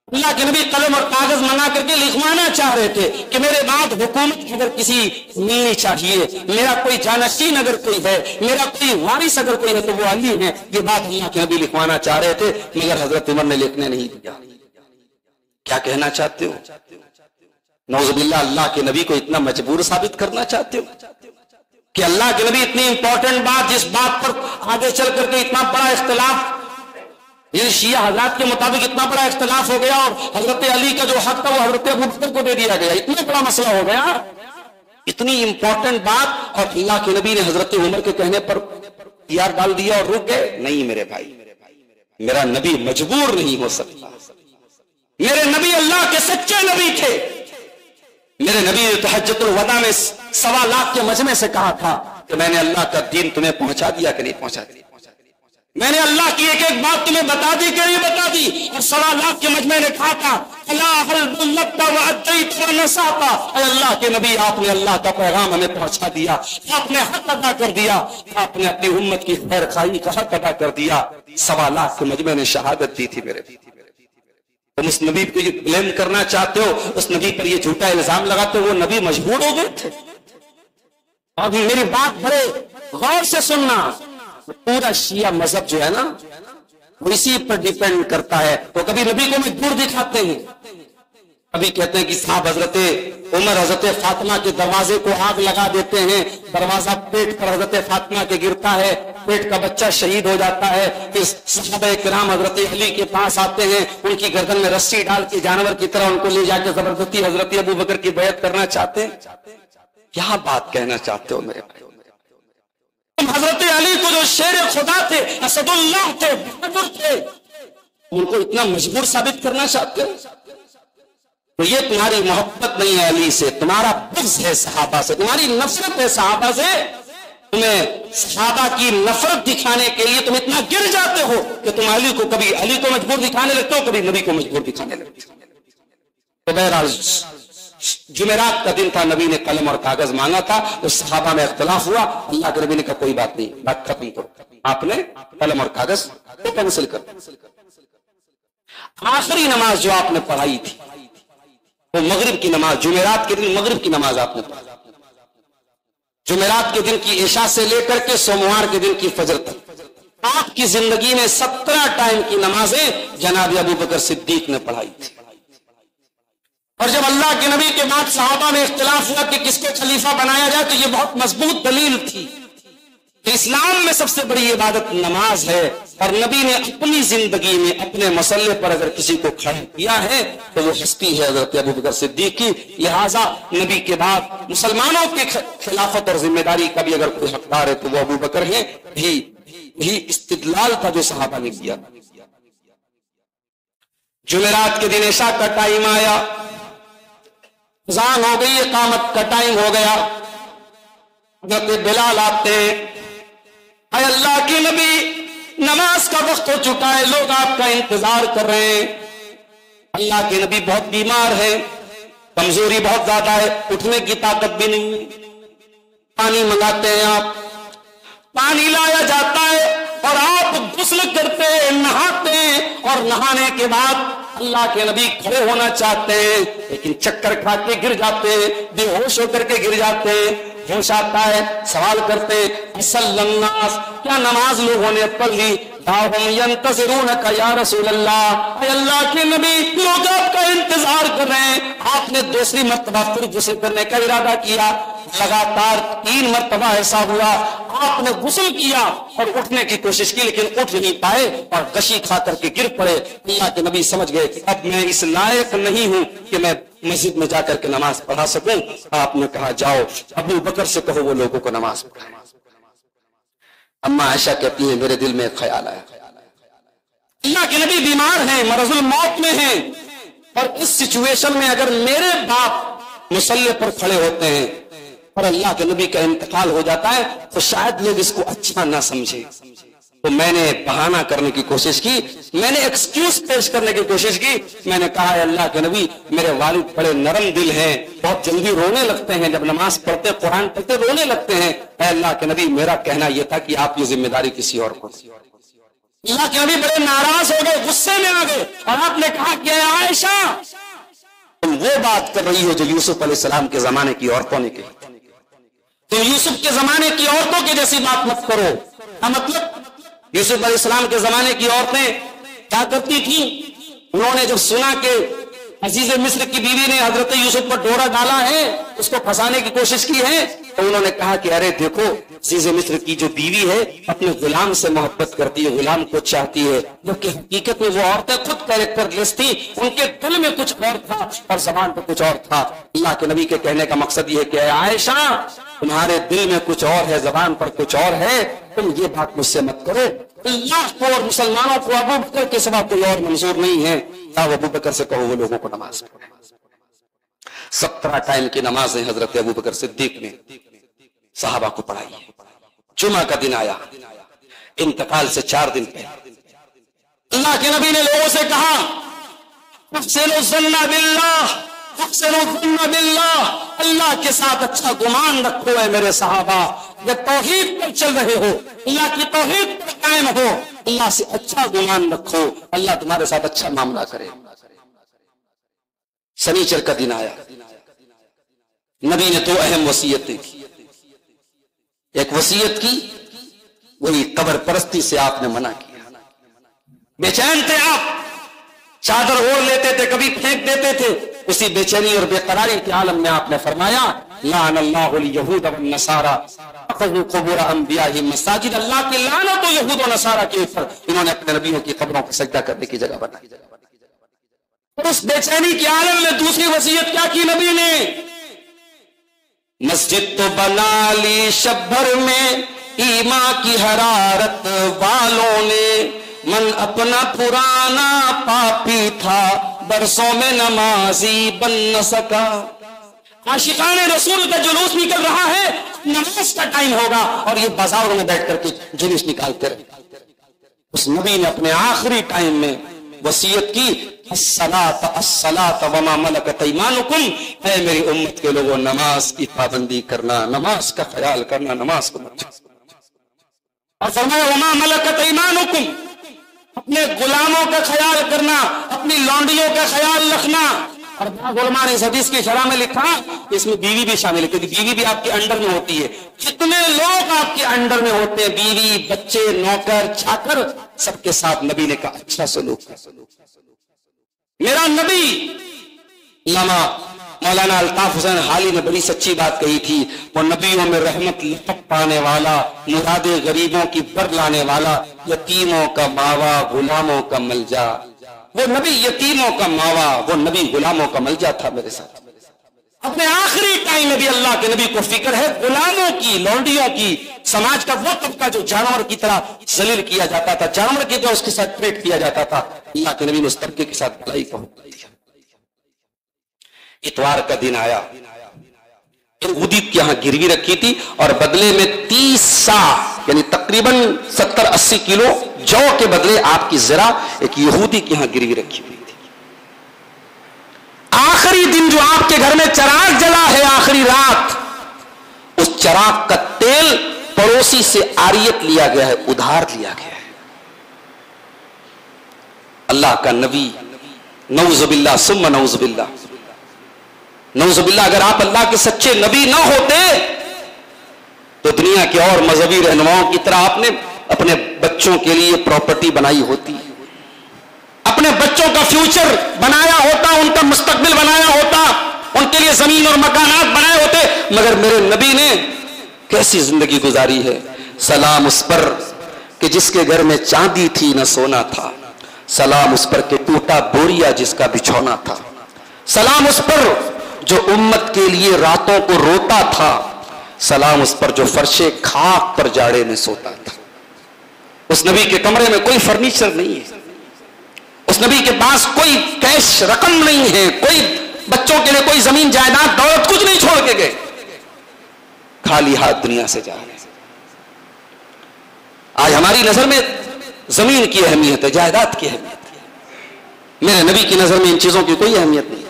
اللہ کے نبی قلم اور کاغذ منگا کر کے لکھوانا چاہ رہے تھے کہ میرے بعد حکومت اگر کسی ملنی چاہیے، میرا کوئی جانشین اگر کوئی ہے، میرا کوئی وارث اگر کوئی ہے تو وہ علی ہے۔ یہ بات اللہ کے نبی لکھوانا چاہ رہے تھے مگر حضرت عمر نے لکھنے نہیں دیا۔ کیا کہنا چاہتے ہو؟ نعوذ باللہ اللہ کے نبی کو اتنا مجبور ثابت کرنا چاہتے ہو کہ اللہ کے نبی اتنی امپورٹنٹ بات جس بات پر آگے چل کر کے اتنا بڑا اختلاف، یہ شیعہ حضرات کے مطابق اتنا بڑا اختلاف ہو گیا اور حضرت علی کا جو حق تھا وہ حضرت ابوبکر کو دے دیا گیا، اتنا بڑا مسئلہ ہو گیا، اتنی امپورٹنٹ بات، اور اللہ کے نبی نے حضرت عمر کے کہنے پر یار ڈال دیا اور رک گئے؟ نہیں میرے بھائی، میرا نبی مجبور نہیں ہو سکتا، میرے نبی اللہ کے سچے نبی تھے، میرے نبی نے تحجت الوداع میں 1.25 لاکھ کے مجمع سے کہا تھا کہ میں نے اللہ کا دین تمہیں پہنچا دیا کہ نہیں پہنچا دیا، میں نے اللہ کی ایک ایک بات تمہیں بتا دی کہ نہیں بتا دی، اور 1.25 لاکھ کے مجمع نے کہا تھا اے اللہ کے نبی آپ نے اللہ کا پیغام ہمیں پہنچا دیا، آپ نے حق ادا کر دیا، آپ نے اپنی امت کی خیر خواہی کا حق ادا کر دیا۔ 1.25 لاکھ کے مجمع نے شہادت دی تھی میرے۔ تم اس نبی کو بلیم کرنا چاہتے ہو، اس نبی پر یہ جھوٹا الزام لگاتے ہو، وہ نبی مجبور ہو گئے تھے؟ اب میری بات بڑے غور سے سننا، پورا شیعہ مذہب جو ہے نا وہ اسی پر ڈیپینڈ کرتا ہے، وہ کبھی نبی کو مجبور دکھاتے ہیں، کبھی کہتے ہیں کہ صاحب حضرت عمر حضرت فاطمہ کے دروازے کو آگ لگا دیتے ہیں، دروازہ پیٹ پر حضرت فاطمہ کے گرتا ہے، پیٹ کا بچہ شہید ہو جاتا ہے، پھر صحابہ کرام حضرت علی کے پاس آتے ہیں، ان کی گردن میں رسی ڈال کے جانور کی طرح ان کو لے جا کے زبردستی حضرت ابوبکر کی بیعت کرنا چاہتے ہیں۔ کیا بات کہنا چاہتے ہو میرے بھائی؟ تم حضرت علی کو جو شیر خدا تھے، اسد اللہ تھے، بہادر تھے، ان کو اتنا مجبور ثابت کرنا چاہتے ہو؟ تو یہ تمہاری محبت نہیں ہے علی سے، تمہارا بغض ہے صحابہ سے، تمہاری نفرت ہے صحابہ سے، تمہیں صحابہ کی نفرت دکھانے کے لیے تم اتنا گر جاتے ہو کہ تم علی کو کبھی علی کو مجبور دکھانے لگتے ہو، کبھی نبی کو مجبور دکھانے لگتے ہو۔ تو بہرحال جمعرات کا دن تھا، نبی نے قلم اور کاغذ مانگا تھا، تو صحابہ میں اختلاف ہوا، اللہ کے نبی نے کہا کوئی بات نہیں، بات ختم کرو، آپ نے قلم اور کاغذ کو کینسل کر دیا۔ آخری نماز جو آپ نے پڑھائی تھی وہ مغرب کی نماز، جمعرات کے دن مغرب کی نماز آپ نے پڑھائی، جمعرات کے دن کی عشاء سے لے کر کے سوموار کے دن کی فجر تک آپ کی زندگی میں 17 ٹائم کی نمازیں جناب ابوبکر صدیق نے پڑھائی تھی۔ اور جب اللہ کے نبی کے بعد صحابہ میں اختلاف ہوا کہ کس کو خلیفہ بنایا جائے، تو یہ بہت مضبوط دلیل تھی کہ اسلام میں سب سے بڑی عبادت نماز ہے، اور نبی نے اپنی زندگی میں اپنے مسئلے پر اگر کسی کو کھڑا کیا ہے تو وہ ہستی ہے حضرت ابوبکر صدیق کی، لہٰذا نبی کے بعد مسلمانوں کے خلافت اور ذمہ داری کا بھی اگر کوئی حقدار ہے تو وہ ابوبکر ہیں۔ یہی استدلال تھا جو صحابہ نے کیا۔ جمعرات کے دن عشاء کا ٹائم آیا، اذان ہو گئی، اقامت کا ٹائم ہو گیا، حضرت بلال آتے ہیں، اے اللہ کے نبی نماز کا وقت ہو چکا ہے، لوگ آپ کا انتظار کر رہے ہیں۔ اللہ کے نبی بہت بیمار ہے، کمزوری بہت زیادہ ہے، اٹھنے کی طاقت بھی نہیں ہے، پانی منگاتے ہیں آپ، پانی لایا جاتا ہے اور آپ غسل کرتے ہیں، نہاتے ہیں، اور نہانے کے بعد اللہ کے نبی کھڑے ہونا چاہتے ہیں لیکن چکر کھا کے گر جاتے ہیں، بے ہوش ہو کر کے گر جاتے ہیں، ہوش آتا ہے، سوال کرتے ہیں اصل الناس، کیا نماز لوگوں نے پڑھ لی؟ ہم ینتظرونک یا رسول اللہ، اے اللہ کے نبی لوگ آپ کا انتظار کر رہے ہیں۔ آپ نے دوسری مرتبہ پھر غسل کرنے کا ارادہ کیا، لگاتار 3 مرتبہ ایسا ہوا، آپ نے غسل کیا اور اٹھنے کی کوشش کی لیکن اٹھ نہیں پائے اور غشی کھا کر کے گر پڑے۔ اللہ کے نبی سمجھ گئے کہ اب میں اس لائق نہیں ہوں کہ میں مسجد میں جا کر کے نماز پڑھا سکوں۔ آپ نے کہا جاؤ ابو بکر سے کہو وہ لوگوں کو نماز پڑھائیں۔ اما عائشہ کہتی ہیں میرے دل میں ایک خیال آیا، اللہ کے نبی بیمار ہیں، مرض الموت میں ہیں، اور اس سچویشن میں اگر میرے باپ مصلی پر کھڑے ہوتے ہیں اور اللہ کے نبی کا انتقال ہو جاتا ہے تو شاید لوگ اس کو اچھا نہ سمجھے۔ تو میں نے بہانہ کرنے کی کوشش کی، میں نے ایکسکیوز پیش کرنے کی کوشش کی، میں نے کہا ہے اللہ کے نبی میرے والد بڑے نرم دل ہیں، بہت جلدی رونے لگتے ہیں، جب نماز پڑھتے قرآن پڑھتے رونے لگتے ہیں، اے اللہ کے نبی میرا کہنا یہ تھا کہ آپ یہ ذمہ داری کسی اور کو۔ اللہ کے نبی بڑے ناراض ہو گئے، غصے میں آ گئے، اور آپ نے کہا کہ عائشہ تم وہ بات کر رہی ہو جو یوسف علیہ السلام کے زمانے کی عورتوں نے کہی، تو یوسف کے زمانے کی عورتوں کی جیسی بات مت کرو۔ مطلب یوسف علیہ السلام کے زمانے کی عورتیں کیا کرتی تھیں؟ انہوں نے جب سنا کہ عزیز مصر کی بیوی نے حضرت یوسف پر ڈورا ڈالا ہے، اس کو پھنسانے کی کوشش کی ہے، تو انہوں نے کہا کہ ارے دیکھو عزیز مصر کی جو بیوی ہے اپنے غلام سے محبت کرتی ہے، غلام کو چاہتی ہے، جبکہ حقیقت میں وہ عورتیں خود کیریکٹر لیس تھی، ان کے دل میں کچھ اور تھا اور زبان پہ کچھ اور تھا۔ اللہ کے نبی کے کہنے کا مقصد یہ ہے کہ اے عائشہ، تمہارے دل میں کچھ اور ہے، زبان پر کچھ اور ہے، تم یہ بات مجھ سے مت کرو۔ اللہ کو اور مسلمانوں کو ابو بکر کے سوا کوئی اور منظور نہیں ہے، ابو بکر سے کہو وہ لوگوں کو نماز پڑھو۔ 17 ٹائم کی نمازیں حضرت ابو بکر صدیق نے صحابہ کو پڑھائی ہے۔ جمعہ کا دن آیا، انتقال سے 4 دن پہلے اللہ کے نبی نے لوگوں سے کہا احسنوا الظن باللہ، احسنوا الظن باللہ، اللہ کے ساتھ اچھا گمان رکھو اے میرے صحابہ، جب توحید پر چل رہے ہو، اللہ کی توحید پر قائم ہو، اللہ سے اچھا گمان رکھو، اللہ تمہارے ساتھ اچھا معاملہ کرے۔ سنیچر کا دن آیا، نبی نے 2 اہم وصیتیں کی۔ ایک وصیت کی وہی قبر پرستی سے آپ نے منع کیا، بے چین تھے آپ، چادر اوڑھ لیتے تھے، کبھی پھینک دیتے تھے، اسی بے چینی اور بے قراری کے عالم میں آپ نے فرمایا لعن اللہ الیہود والنصارى اخذوا قبور انبیائہم مساجد، اللہ کی لعنت ہو یہود و نصارہ کے اوپر، انہوں نے اپنے نبیوں کی قبروں کو سجدہ کرنے کی جگہ بنائی۔ اور اس بے چینی کے عالم میں دوسری وصیت کیا کی نبی نے؟ مسجد تو بنا لی شب بھر میں ایمان کی حرارت والوں نے، من اپنا پرانا پاپی تھا برسوں میں نمازی بن نہ سکا۔ عاشقان رسول کا جلوس نکل رہا ہے، نماز کا ٹائم ہوگا اور یہ بازاروں میں بیٹھ کر کے جلوس نکالتے رہے۔ اس نبی نے اپنے آخری ٹائم میں وصیت کی الصلاۃ الصلاۃ وما ملکت ایمانکم، اے میری امت کے لوگوں نماز کی پابندی کرنا، نماز کا خیال کرنا، نماز کو مت، اور فرمایا وما ملکت ایمانکم، اپنے غلاموں کا خیال کرنا، اپنی لونڈیوں کا خیال رکھنا۔ اور بعض علماء نے اس حدیث کی شرح میں لکھا اس میں بیوی بھی شامل ہے، کیونکہ بیوی بھی آپ کے انڈر میں ہوتی ہے۔ جتنے لوگ آپ کے انڈر میں ہوتے ہیں، بیوی، بچے، نوکر، چاکر، سب کے ساتھ نبی نے کہا اچھا سلوک۔ میرا نبی علامہ مولانا الطاف حسین حالی نے بڑی سچی بات کہی تھی، وہ نبیوں میں رحمت لپٹ پانے والا، مراد غریبوں کی بر لانے والا، یتیموں کا ماوا، غلاموں کا ملجا۔ وہ نبی یتیموں کا ماوا، وہ نبی غلاموں کا ملجا تھا میرے ساتھ۔ اپنے آخری ٹائم میں بھی اللہ کے نبی کو فکر ہے غلاموں کی، لونڈیوں کی، سماج کا وہ طبقہ جو جانور کی طرح ذلیل کیا جاتا تھا، جانور کی طرح اس کے ساتھ ٹریٹ کیا جاتا تھا، اللہ کے نبی نے اس طبقے کے ساتھ بھلائی کا حکم دیا۔ اتوار کا دن آیا، یہودی کے یہاں گروی رکھی تھی اور بدلے میں 30 سا یعنی تقریباً 70-80 کلو جو کے بدلے آپ کی زرہ ایک یہودی کے یہاں گروی رکھی ہوئی تھی۔ آخری دن جو آپ کے گھر میں چراغ جلا ہے، آخری رات، اس چراغ کا تیل پڑوسی سے عاریت لیا گیا ہے، ادھار لیا گیا ہے۔ اللہ کا نبی، نعوذ باللہ ثم نعوذ باللہ، نعوذ باللہ، اگر آپ اللہ کے سچے نبی نہ ہوتے تو دنیا کے اور مذہبی رہنماؤں کی طرح آپ نے اپنے بچوں کے لیے پراپرٹی بنائی ہوتی، اپنے بچوں کا فیوچر بنایا ہوتا، ان کا مستقبل بنایا ہوتا، ان کے لیے زمین اور مکانات بنائے ہوتے، مگر میرے نبی نے کیسی زندگی گزاری ہے۔ سلام اس پر کہ جس کے گھر میں چاندی تھی نہ سونا تھا، سلام اس پر کہ ٹوٹا بوریا جس کا بچھونا تھا، سلام اس پر جو امت کے لیے راتوں کو روتا تھا، سلام اس پر جو فرش خاک پر جاڑے میں سوتا تھا۔ اس نبی کے کمرے میں کوئی فرنیچر نہیں ہے، اس نبی کے پاس کوئی کیش رقم نہیں ہے، کوئی بچوں کے لیے کوئی زمین جائیداد دولت کچھ نہیں چھوڑ کے گئے، خالی ہاتھ دنیا سے جا رہے۔ آج ہماری نظر میں زمین کی اہمیت ہے، جائیداد کی اہمیت ہے، میرے نبی کی نظر میں ان چیزوں کی کوئی اہمیت نہیں ہے۔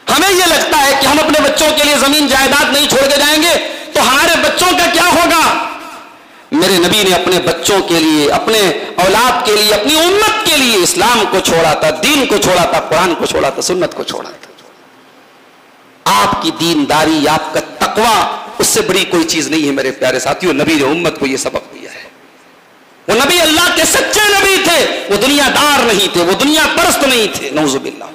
ہمیں یہ لگتا ہے کہ ہم اپنے بچوں کے لیے زمین جائیداد نہیں چھوڑ کے جائیں گے تو ہمارے بچوں کا کیا ہوگا؟ میرے نبی نے اپنے بچوں کے لیے، اپنے اولاد کے لیے، اپنی امت کے لیے اسلام کو چھوڑا تھا، دین کو چھوڑا تھا، قرآن کو چھوڑا تھا، سنت کو چھوڑا تھا۔ آپ کی دینداری، آپ کا تقوی، اس سے بڑی کوئی چیز نہیں ہے میرے پیارے ساتھیوں۔ نبی نے امت کو یہ سبق دیا ہے۔ وہ نبی اللہ کے سچے نبی تھے، وہ دنیا دار نہیں تھے، وہ دنیا پرست نہیں تھے، نعوذ باللہ۔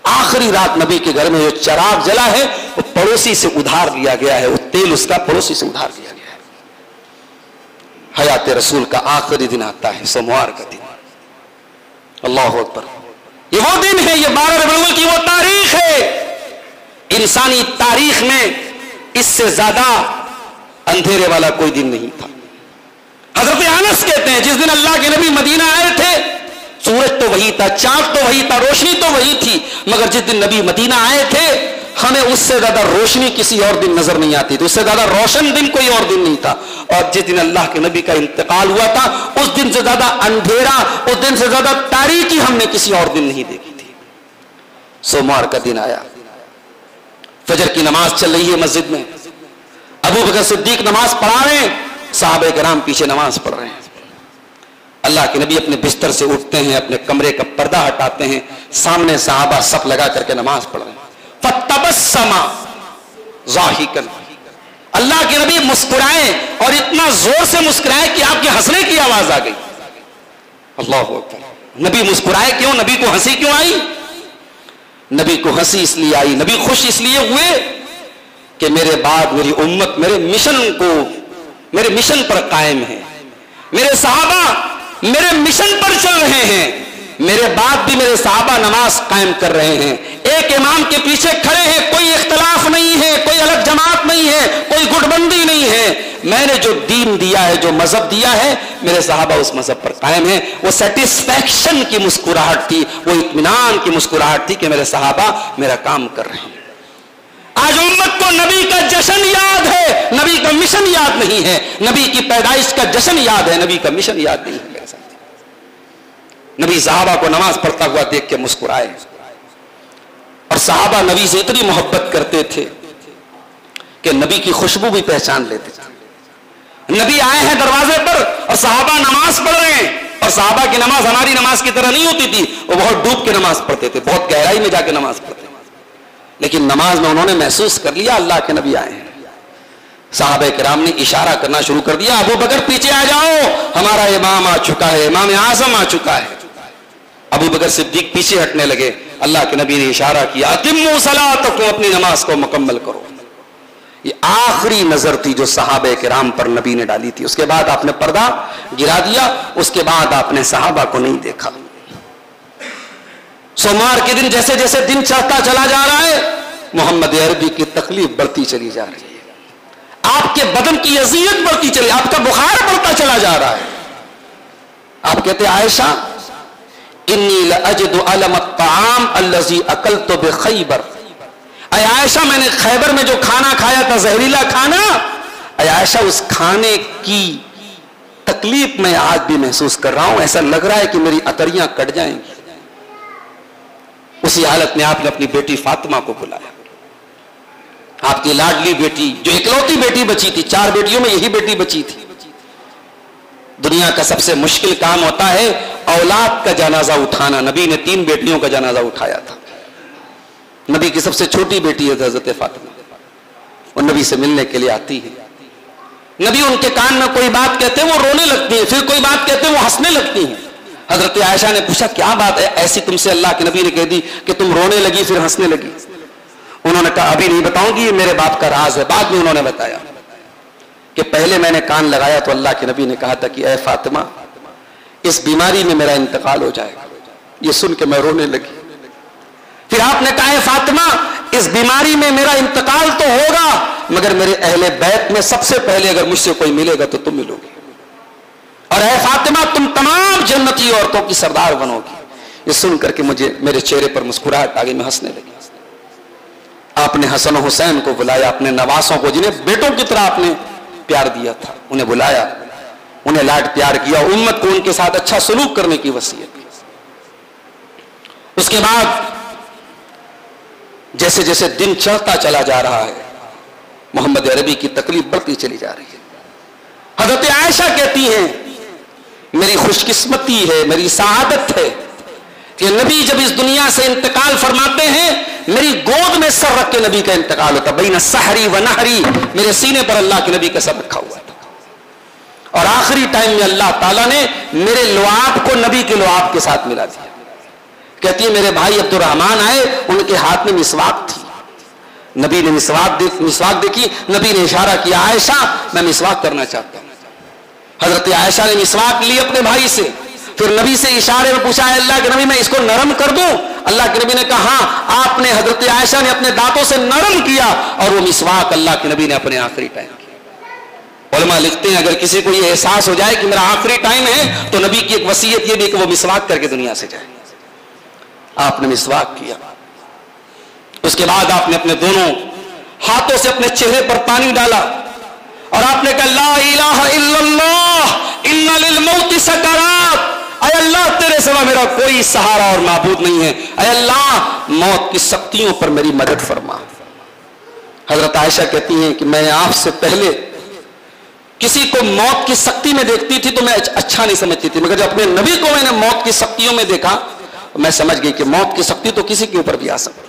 آخری رات نبی کے گھر میں جو چراغ جلا ہے وہ پڑوسی سے ادھار لیا گیا ہے، وہ تیل اس کا پڑوسی سے ادھار لیا گیا ہے۔ حیات رسول کا آخری دن آتا ہے، سوموار کا دن۔ اللہ اکبر، یہ وہ دن ہے، یہ 12 ربیع الاول کی وہ تاریخ ہے، انسانی تاریخ میں اس سے زیادہ اندھیرے والا کوئی دن نہیں تھا۔ حضرت انس کہتے ہیں جس دن اللہ کے نبی مدینہ آئے تھے سورج تو وہی تھا، چاند تو وہی تھا، روشنی تو وہی تھی، مگر جس دن نبی مدینہ آئے تھے ہمیں اس سے زیادہ روشنی کسی اور دن نظر نہیں آتی تھی، اس سے زیادہ روشن دن کوئی اور دن نہیں تھا۔ اور جس دن اللہ کے نبی کا انتقال ہوا تھا اس دن سے زیادہ اندھیرا، اس دن سے زیادہ تاریکی ہم نے کسی اور دن نہیں دیکھی تھی۔ سوموار کا دن آیا، فجر کی نماز چل رہی ہے مسجد میں، ابو بکر صدیق نماز پڑھا رہے ہیں، صحابہ کرام پیچھے نماز پڑھ رہے ہیں۔ اللہ کے نبی اپنے بستر سے اٹھتے ہیں، اپنے کمرے کا پردہ ہٹاتے ہیں، سامنے صحابہ صف لگا کر کے نماز پڑھ رہے ہیں۔ فَتَبَسَّمَ ضَاحِكًا، اللہ کے نبی مسکرائے اور اتنا زور سے مسکرائے کہ آپ کے ہنسنے کی آواز آ گئی۔ اللہ اکبر، نبی مسکرائے کیوں؟ نبی کو ہنسی کیوں آئی؟ نبی کو ہنسی اس لیے آئی، نبی خوش اس لیے ہوئے کہ میرے بعد میری امت میرے مشن پر قائم ہے، میرے صحابہ میرے مشن پر چل رہے ہیں، میرے بعد بھی میرے صحابہ نماز قائم کر رہے ہیں، ایک امام کے پیچھے کھڑے ہیں، کوئی اختلاف نہیں ہے، کوئی الگ جماعت نہیں ہے، کوئی گٹ بندی نہیں ہے، میں نے جو دین دیا ہے، جو مذہب دیا ہے، میرے صحابہ اس مذہب پر قائم ہیں۔ وہ سیٹسفیکشن کی مسکراہٹ تھی، وہ اطمینان کی مسکراہٹ تھی کہ میرے صحابہ میرا کام کر رہے ہیں۔ آج امت کو نبی کا جشن یاد ہے، نبی کا مشن یاد نہیں ہے، نبی کی پیدائش کا جشن یاد ہے، نبی کا مشن یاد نہیں ہے۔ میرے ساتھ نبی صحابہ کو نماز پڑھتا ہوا دیکھ کے مسکرائے، اور صحابہ نبی سے اتنی محبت کرتے تھے کہ نبی کی خوشبو بھی پہچان لیتے تھے۔ نبی آئے ہیں دروازے پر اور صحابہ نماز پڑھ رہے ہیں، اور صحابہ کی نماز ہماری نماز کی طرح نہیں ہوتی تھی، وہ بہت ڈوب کے نماز پڑھتے تھے، بہت گہرائی میں جا کے نماز پڑھتے تھے، لیکن نماز میں انہوں نے محسوس کر لیا اللہ کے نبی آئے ہیں۔ صحابہ کرام نے اشارہ کرنا شروع کر دیا، ابو بکر پیچھے آ جاؤ، ہمارا امام آ چکا ہے، امام اعظم آ چکا ہے۔ ابو بکر صدیق پیچھے ہٹنے لگے، اللہ کے نبی نے اشارہ کیا، اتموا صلاتکم، اپنی نماز کو مکمل کرو۔ یہ آخری نظر تھی جو صحابہ کرام پر نبی نے ڈالی تھی، اس کے بعد آپ نے پردہ گرا دیا، اس کے بعد آپ نے صحابہ کو نہیں دیکھا۔ سوموار کے دن جیسے جیسے دن چڑھتا چلا جا رہا ہے محمد عربی کی تکلیف بڑھتی چلی جا رہی ہے، آپ کے بدن کی اذیت بڑھتی چلی، آپ کا بخار بڑھتا چلا جا رہا ہے۔ آپ کہتے ہیں عائشہ انی لاجد علم الطعام الذي اکلت بخیبر، اے عائشہ میں نے خیبر میں جو کھانا کھایا تھا زہریلا کھانا، اے عائشہ اس کھانے کی تکلیف میں آج بھی محسوس کر رہا ہوں، ایسا لگ رہا ہے کہ میری عطریاں کٹ جائیں گی۔ اسی حالت میں آپ نے اپنی بیٹی فاطمہ کو بلایا، آپ کی لاڈلی بیٹی جو اکلوتی بیٹی بچی تھی، 4 بیٹیوں میں یہی بیٹی بچی تھی۔ دنیا کا سب سے مشکل کام ہوتا ہے اولاد کا جنازہ اٹھانا، نبی نے 3 بیٹیوں کا جنازہ اٹھایا تھا۔ نبی کی سب سے چھوٹی بیٹی ہے حضرت فاطمہ، وہ نبی سے ملنے کے لیے آتی ہے، نبی ان کے کان میں کوئی بات کہتے ہیں وہ رونے لگتی ہیں، پھر کوئی بات کہتے ہیں وہ ہنسنے لگتی ہیں۔ حضرت عائشہ نے پوچھا کیا بات ہے ایسی تم سے اللہ کے نبی نے کہہ دی کہ تم رونے لگی پھر ہنسنے لگی؟ انہوں نے کہا ابھی نہیں بتاؤں گی، یہ میرے باپ کا راز ہے۔ بعد میں انہوں نے بتایا کہ پہلے میں نے کان لگایا تو اللہ کے نبی نے کہا تھا کہ اے فاطمہ اس بیماری میں میرا انتقال ہو جائے گا، یہ سن کے میں رونے لگی۔ پھر آپ نے کہا اے فاطمہ اس بیماری میں میرا انتقال تو ہوگا مگر میرے اہل بیت میں سب سے پہلے اگر مجھ سے کوئی ملے گا تو تم ملو گی، اور اے فاطمہ تم تمام جنتی عورتوں کی سردار بنو گی۔ یہ سن کر کے مجھے میرے چہرے پر مسکراہٹ آ گئی، میں ہنسنے لگی۔ آپ نے حسن و حسین کو بلایا، اپنے نواسوں کو جنہیں بیٹوں کی طرح آپ نے پیار دیا تھا انہیں بلایا، انہیں لاڈ پیار کیا، امت کو ان کے ساتھ اچھا سلوک کرنے کی وصیت کی۔ اس کے بعد جیسے جیسے دن چڑھتا چلا جا رہا ہے محمد عربی کی تکلیف بڑھتی چلی جا رہی ہے۔ حضرت عائشہ کہتی ہیں میری خوش قسمتی ہے، میری سعادت ہے کہ نبی جب اس دنیا سے انتقال فرماتے ہیں میری گود میں سر رکھ کے نبی کا انتقال ہوتا، بین سحری و نہری، میرے سینے پر اللہ کے نبی کا سر رکھا ہوا تھا، اور آخری ٹائم میں اللہ تعالیٰ نے میرے لعاب کو نبی کے لعاب کے ساتھ ملا دیا کہتی ہے میرے بھائی عبد الرحمان آئے، ان کے ہاتھ میں مسواک تھی، نبی نے مسواک دیکھی، نبی نے اشارہ کیا عائشہ میں مسواک کرنا چاہتا ہوں۔ حضرت عائشہ نے مسواک لی اپنے بھائی سے، پھر نبی سے اشارے میں پوچھا اللہ کے نبی میں اس کو نرم کر دوں؟ اللہ کے نبی نے کہا ہاں۔ آپ نے حضرت عائشہ نے اپنے دانتوں سے نرم کیا اور وہ مسواک اللہ کے نبی نے اپنے آخری ٹائم کیا۔ علماء لکھتے ہیں اگر کسی کو یہ احساس ہو جائے کہ میرا آخری ٹائم ہے تو نبی کی ایک وصیت یہ بھی کہ وہ مسواک کر کے دنیا سے جائے۔ آپ نے مسواک کیا، اس کے بعد آپ نے اپنے دونوں ہاتھوں سے اپنے چہرے پر پانی ڈالا اور آپ نے کہا لا الہ الا اللہ ان للموت سکرات، اے اللہ تیرے سوا میرا کوئی سہارا اور معبود نہیں ہے، اے اللہ موت کی سختیوں پر میری مدد فرما۔ حضرت عائشہ کہتی ہیں کہ میں آپ سے پہلے کسی کو موت کی سختی میں دیکھتی تھی تو میں اچھا نہیں سمجھتی تھی، مگر جب اپنے نبی کو میں نے موت کی سختیوں میں دیکھا میں سمجھ گئی کہ موت کی سختی تو کسی کے اوپر بھی آ سکتی ہے۔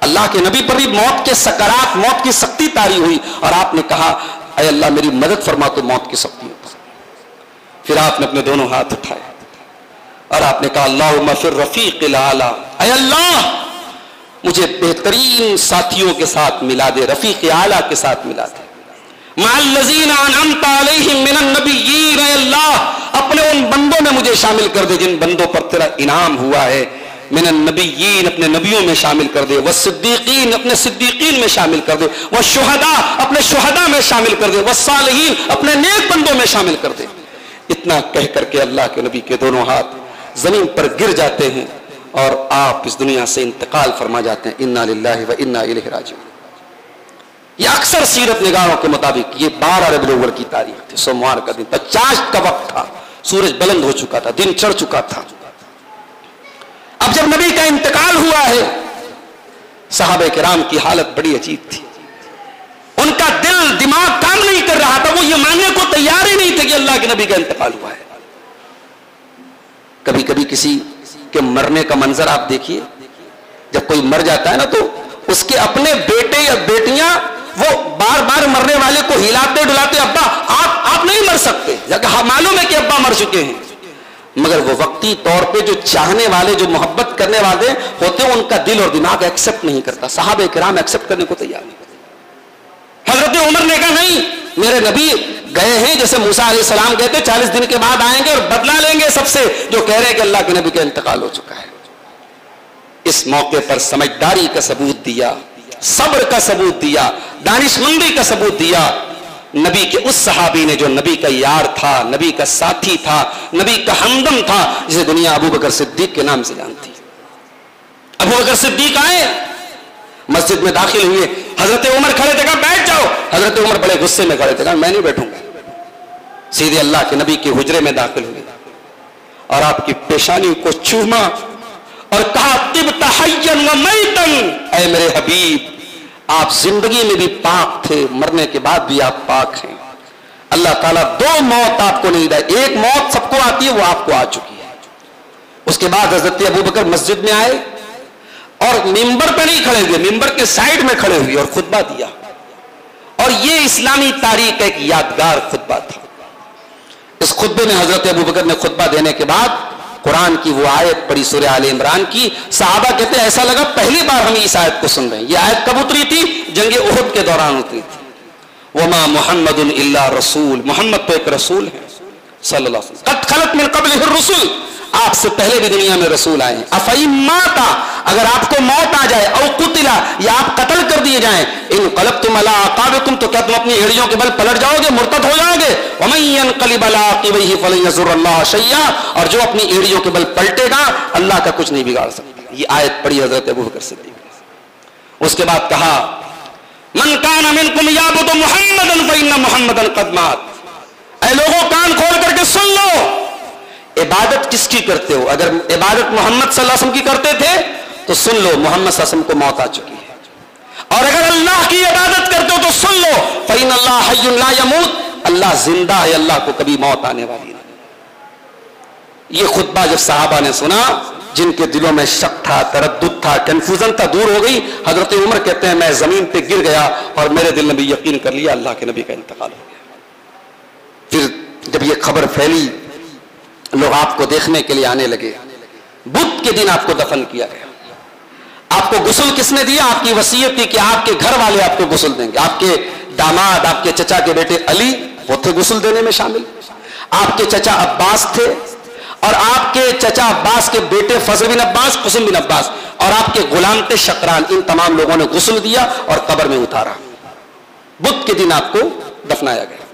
اللہ کے نبی پر بھی موت کے سکرات، موت کی سختی طاری ہوئی اور آپ نے کہا اے اللہ میری مدد فرما تو موت کی سختیوں پر۔ پھر آپ نے اپنے دونوں ہاتھ اٹھائے اور آپ نے کہا اللہم فی الرفیق الاعلی، اے اللہ مجھے بہترین ساتھیوں کے ساتھ ملا دے، رفیق اعلیٰ کے ساتھ ملا دے، مع الذین انعمت علیہم من النبیین، اے اللہ اپنے ان بندوں میں مجھے شامل کر دے جن بندوں پر تیرا انعام ہوا ہے، من النبیین اپنے نبیوں میں شامل کر دے، والصدیقین اپنے صدیقین میں شامل کر دے، والشہداء اپنے شہداء میں شامل کر دے، والصالحین اپنے نیک بندوں میں شامل کر دے۔ اتنا کہہ کر کے اللہ کے نبی کے دونوں ہاتھ زمین پر گر جاتے ہیں اور آپ اس دنیا سے انتقال فرما جاتے ہیں۔ انا للہ و انا الیہ راجعون۔ یہ اکثر سیرت نگاروں کے مطابق یہ 12 ربیع الاول کی تاریخ تھی، سوموار کا دن، 50 کا وقت تھا، سورج بلند ہو چکا تھا، دن چڑھ چکا تھا۔ اب جب نبی کا انتقال ہوا ہے صحابہ کرام کی حالت بڑی عجیب تھی، ان کا دل دماغ کام نہیں کر رہا تھا، وہ یہ ماننے کو تیار ہی نہیں تھے کہ اللہ کے نبی کا انتقال ہوا ہے۔ کبھی کبھی کسی کے مرنے کا منظر آپ دیکھیے، جب کوئی مر جاتا ہے نا تو اس کے اپنے بیٹے یا بیٹیاں وہ بار بار مرنے والے کو ہلاتے ڈلاتے ابا آپ نہیں مر سکتے، معلوم ہے کہ ابا مر چکے ہیں، مگر وہ وقتی طور پہ جو چاہنے والے جو محبت کرنے والے ہوتے ہیں ان کا دل اور دماغ ایکسپٹ نہیں کرتا۔ صحابہ کرام ایکسپٹ کرنے کو تیار نہیں۔ حضرت عمر نے کہا نہیں، میرے نبی گئے ہیں جیسے موسیٰ علیہ السلام گئے تھے، 40 دن کے بعد آئیں گے اور بدلہ لیں گے سب سے جو کہہ رہے ہیں کہ اللہ کے نبی کا انتقال ہو چکا ہے۔ اس موقع پر سمجھداری کا ثبوت دیا، صبر کا ثبوت دیا، دانش مندی کا ثبوت دیا نبی کے اس صحابی نے جو نبی کا یار تھا، نبی کا ساتھی تھا، نبی کا ہمدم تھا، جسے دنیا ابو بکر صدیق کے نام سے جانتی۔ ابو بکر صدیق آئے، مسجد میں داخل ہوئے، حضرت عمر کھڑے تھے، کہا بیٹھ جاؤ۔ حضرت عمر بڑے غصے میں کھڑے تھے، کہا میں نہیں بیٹھوں گا۔ سیدھے اللہ کے نبی کے حجرے میں داخل ہوئے اور آپ کی پیشانی کو چوما اور کہا طبت حیا و میتا، اے میرے حبیب آپ زندگی میں بھی پاک تھے، مرنے کے بعد بھی آپ پاک ہیں۔ اللہ تعالیٰ 2 موت آپ کو نہیں دے، ایک موت سب کو آتی ہے وہ آپ کو آ چکی ہے۔ اس کے بعد حضرت ابو بکر مسجد میں آئے اور ممبر پہ نہیں کھڑے ہوئے، ممبر کے سائڈ میں کھڑے ہوئے اور خطبہ دیا، اور یہ اسلامی تاریخ کا ایک یادگار خطبہ تھا۔ اس خطبے میں حضرت ابو بکر نے خطبہ دینے کے بعد قرآن کی وہ آیت پڑھی، سورہ آل عمران کی۔ صحابہ کہتے ہیں ایسا لگا پہلی بار ہم اس آیت کو سن رہے ہیں۔ یہ آیت کب اتری تھی؟ جنگ احد کے دوران اتری تھی۔ وما محمد الا رسول، محمد تو ایک رسول ہے صلی اللہ علیہ وسلم، قد خلت من قبلہ الرسل، آپ سے پہلے بھی دنیا میں رسول آئے ہیں۔ افئن مات، اگر آپ کو موت آ جائے، او قتل یا آپ قتل کر دیے جائیں، انقلبتم علی اعقابکم تو کیا تم اپنی ایڑیوں کے بل پلٹ جاؤ گے، مرتد ہو جاؤ گے؟ ومن ينقلب علی عقبیہ فلن یضر اللہ شیئا، اور جو اپنی ایڑیوں کے بل پلٹے گا اللہ کا کچھ نہیں بگاڑ سکتا۔ یہ آیت پڑھی حضرت ابو بکر صدیق۔ اس کے بعد کہا من کان منکم یعبد محمدا فإن محمدا قد مات، اے لوگوں کان کھول کر کے سن لو، عبادت کس کی کرتے ہو؟ اگر عبادت محمد صلی اللہ علیہ وسلم کی کرتے تھے تو سن لو محمد صلی اللہ علیہ وسلم کو موت آ چکی ہے، اور اگر اللہ کی عبادت کرتے ہو تو سن لو فإن اللہ حی لا يموت، اللہ زندہ ہے، اللہ کو کبھی موت آنے والی نہیں۔ یہ خطبہ جب صحابہ نے سنا، جن کے دلوں میں شک تھا، تردد تھا، کنفیوژن تھا، دور ہو گئی۔ حضرت عمر کہتے ہیں میں زمین پہ گر گیا اور میرے دل نے بھی یقین کر لیا اللہ کے نبی کا انتقال ہو گیا۔ پھر جب یہ خبر پھیلی، لوگ آپ کو دیکھنے کے لیے آنے لگے، بدھ کے دن آپ کو دفن کیا گیا. آپ کو غسل کس نے دیا؟ آپ کی وصیت تھی کہ آپ کے گھر والے آپ کو غسل دیں گے. آپ کے داماد، آپ کے چچا کے بیٹے علی وہ تھے غسل دینے میں شامل. آپ کے چچا عباس تھے اور آپ کے چچا عباس کے بیٹے فضل بن عباس، قسم بن عباس، اور آپ کے غلام تھے شقران. ان تمام لوگوں نے غسل دیا اور قبر میں اتارا. بدھ کے دن آپ کو دفنایا گیا.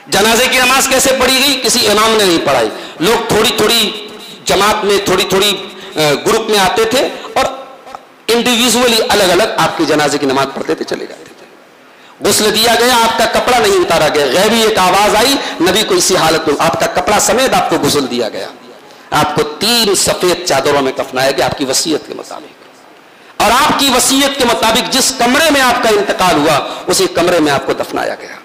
جنازے کی نماز کیسے پڑھی گئی؟ کسی امام نے نہیں پڑھائی. لوگ تھوڑی تھوڑی جماعت میں، تھوڑی تھوڑی گروپ میں آتے تھے اور انڈیویژولی الگ الگ آپ کی جنازے کی نماز پڑھتے تھے، چلے جاتے تھے. غسل دیا گیا، آپ کا کپڑا نہیں اتارا گیا. غیبی ایک آواز آئی، نبی کو اسی حالت میں آپ کا کپڑا سمیت آپ کو غسل دیا گیا. آپ کو 3 سفید چادروں میں کفنایا گیا آپ کی وصیت کے مطابق. اور آپ کی وصیت کے مطابق جس کمرے میں آپ کا انتقال ہوا اسی کمرے میں آپ کو دفنایا گیا.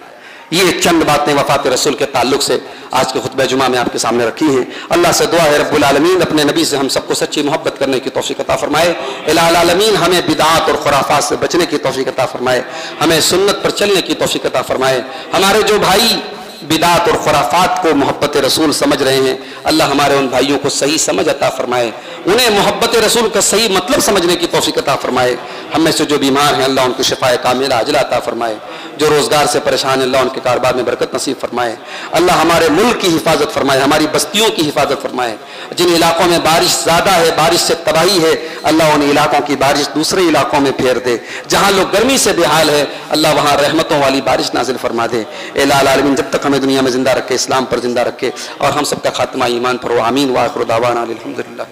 یہ چند باتیں وفات رسول کے تعلق سے آج کے خطبہ جمعہ میں آپ کے سامنے رکھی ہیں. اللہ سے دعا ہے رب العالمین اپنے نبی سے ہم سب کو سچی محبت کرنے کی توفیق عطا فرمائے. الہ العالمین ہمیں بدعات اور خرافات سے بچنے کی توفیق عطا فرمائے. ہمیں سنت پر چلنے کی توفیق عطا فرمائے. ہمارے جو بھائی بدعات اور خرافات کو محبت رسول سمجھ رہے ہیں، اللہ ہمارے ان بھائیوں کو صحیح سمجھ عطا فرمائے. انہیں محبت رسول کا صحیح مطلب سمجھنے کی توفیق عطا فرمائے. ہم میں سے جو بیمار ہیں اللہ ان کو شفاء کاملہ عاجلہ عطا فرمائے. جو روزگار سے پریشان ہیں اللہ ان کے کاروبار میں برکت نصیب فرمائے. اللہ ہمارے ملک کی حفاظت فرمائے، ہماری بستیوں کی حفاظت فرمائے. جن علاقوں میں بارش زیادہ ہے، بارش سے تباہی ہے، اللہ ان علاقوں کی بارش دوسرے علاقوں میں پھیر دے. جہاں لوگ گرمی سے بے حال ہے اللہ وہاں رحمتوں والی بارش نازل فرما دے. الہ العالمین جب تک ہمیں دنیا میں زندہ رکھے، اسلام پر زندہ رکھے اور ہم سب کا خاتمہ ایمان پر ہو. آمین. وآخر دعوانا الحمدللہ.